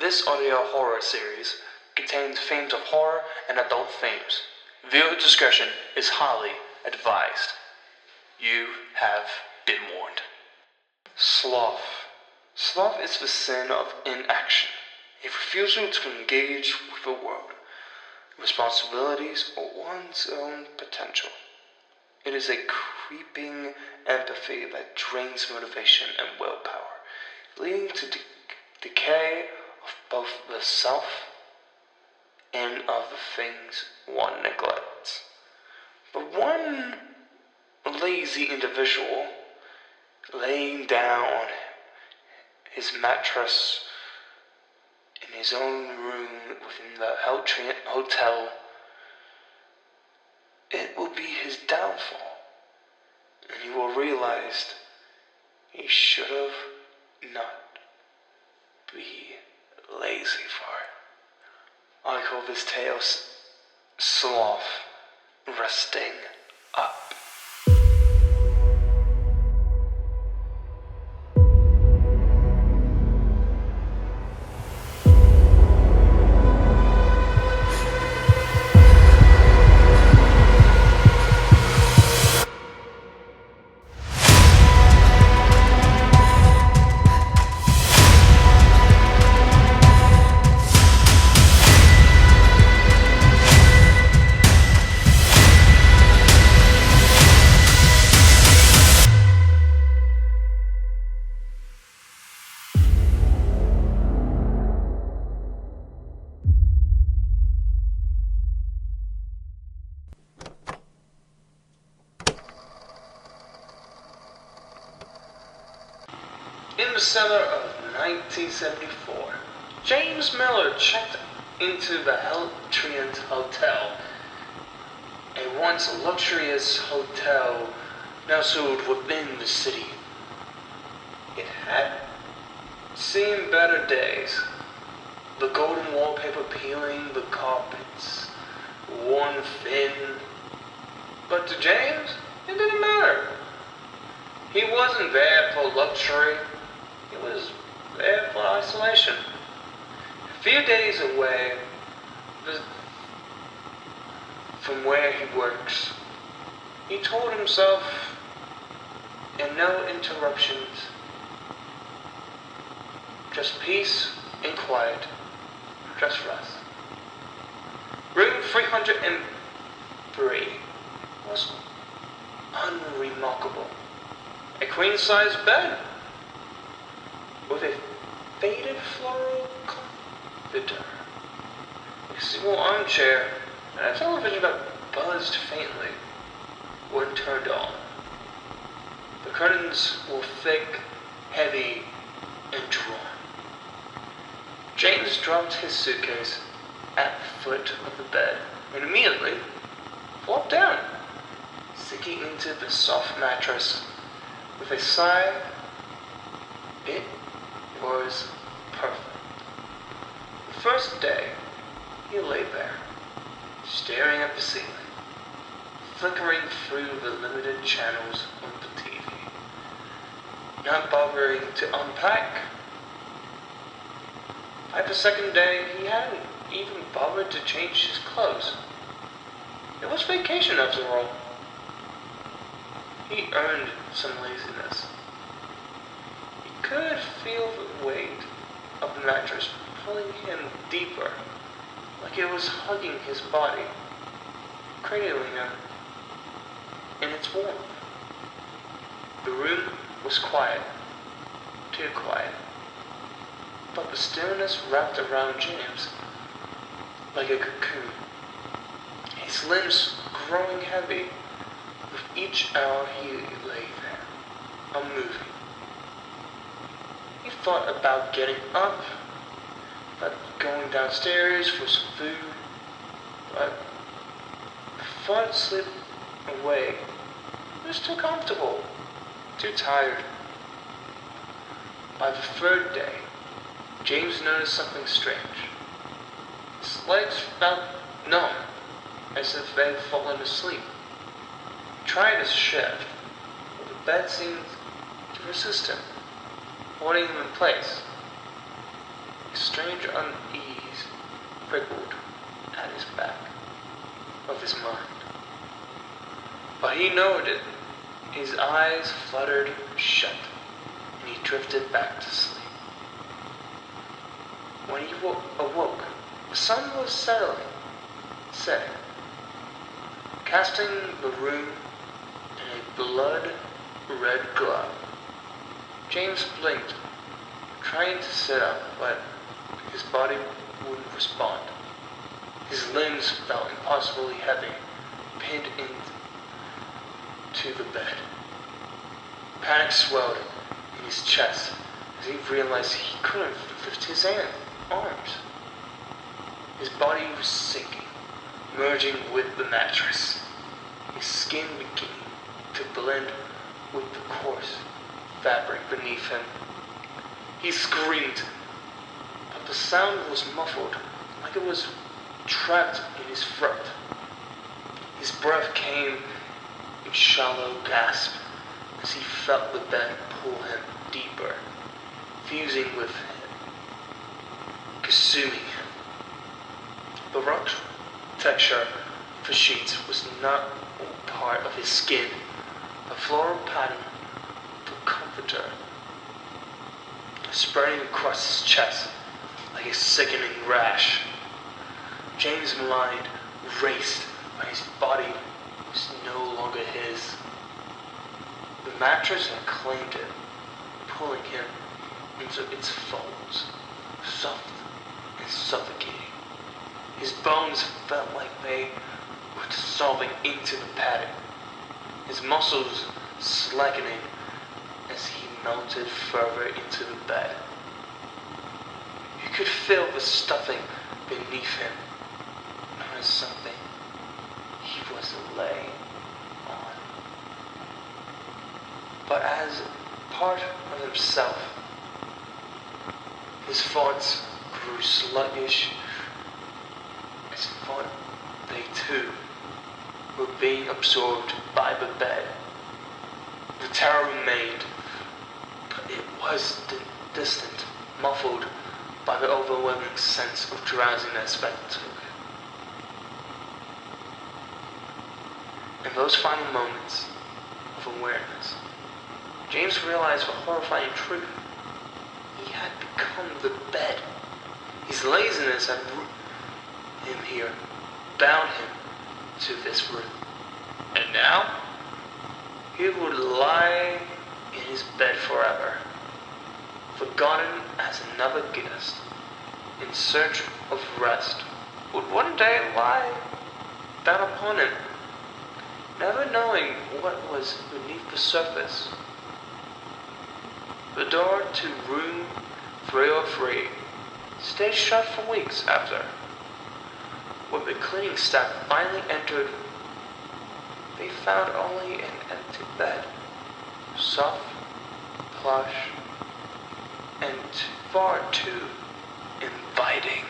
This audio horror series contains themes of horror and adult themes. Viewer discretion is highly advised. You have been warned. Sloth. Sloth is the sin of inaction, a refusal to engage with the world, responsibilities, or one's own potential. It is a creeping apathy that drains motivation and willpower, leading to decay of both the self and of the things one neglects. But one lazy individual laying down on his mattress in his own room within the hotel, it will be his downfall, and he will realize he should have not be lazy for it. I call this tale Sloth Resting Up. In the summer of 1974, James Miller checked into the Heltriant Hotel, a once luxurious hotel nestled within the city. It had seen better days, the golden wallpaper peeling the carpets, worn thin, but to James, it didn't matter. He wasn't there for luxury. He was there for isolation. A few days away from where he works, he told himself, and no interruptions, just peace and quiet, just rest. Room 303 was unremarkable. A queen-size bed with a faded floral comforter, a single armchair, and a television that buzzed faintly when turned on. The curtains were thick, heavy, and drawn. James dropped his suitcase at the foot of the bed and immediately flopped down, sinking into the soft mattress with a sigh. It was perfect. The first day, he lay there, staring at the ceiling, flickering through the limited channels of the TV, not bothering to unpack. By the second day, he hadn't even bothered to change his clothes. It was vacation after all. He earned some laziness. He could feel the weight of the mattress pulling him deeper, like it was hugging his body, cradling him in its warmth. The room was quiet, too quiet, but the stillness wrapped around James like a cocoon, his limbs growing heavy with each hour he lay there, unmoving. He thought about getting up, about going downstairs for some food, but the thought slipped away. He was too comfortable, too tired. By the third day, James noticed something strange. His legs felt numb, as if they had fallen asleep. He tried to shift, but the bed seemed to resist him, holding him in place. He strange unease prickled at his back of his mind. But he ignored it. His eyes fluttered shut, and he drifted back to sleep. When he awoke, the sun was setting, casting the room in a blood-red glow. James blinked, trying to sit up, but his body wouldn't respond. His limbs felt impossibly heavy, pinned into the bed. Panic swelled in his chest as he realized he couldn't lift his arms. His body was sinking, merging with the mattress, his skin beginning to blend with the coarse fabric beneath him. He screamed, but the sound was muffled, like it was trapped in his throat. His breath came in shallow gasps as he felt the bed pull him deeper, fusing with him, consuming him. The rough texture of the sheets was not part of his skin. The floral pattern of the comforter spreading across his chest like a sickening rash. James' mind raced, but his body was no longer his. The mattress had claimed him, pulling him into its folds, soft and suffocating. His bones felt like they were dissolving into the padding, his muscles slackening as he melted further into the bed. He could feel the stuffing beneath him, known as something he was laying on. But as part of himself, his thoughts grew sluggish as he thought they too were being absorbed by the bed. The terror remained, but it was distant, muffled by the overwhelming sense of drowsiness that took. In those final moments of awareness, James realized the horrifying truth. He had become the bed. His laziness had rooted him here, bound him to this room. And now, he would lie in his bed forever, forgotten as another guest, in search of rest, would one day lie down upon him, never knowing what was beneath the surface. The door to room 303 stayed shut for weeks after. When the cleaning staff finally entered, they found only an empty bed, soft, plush, and far too inviting.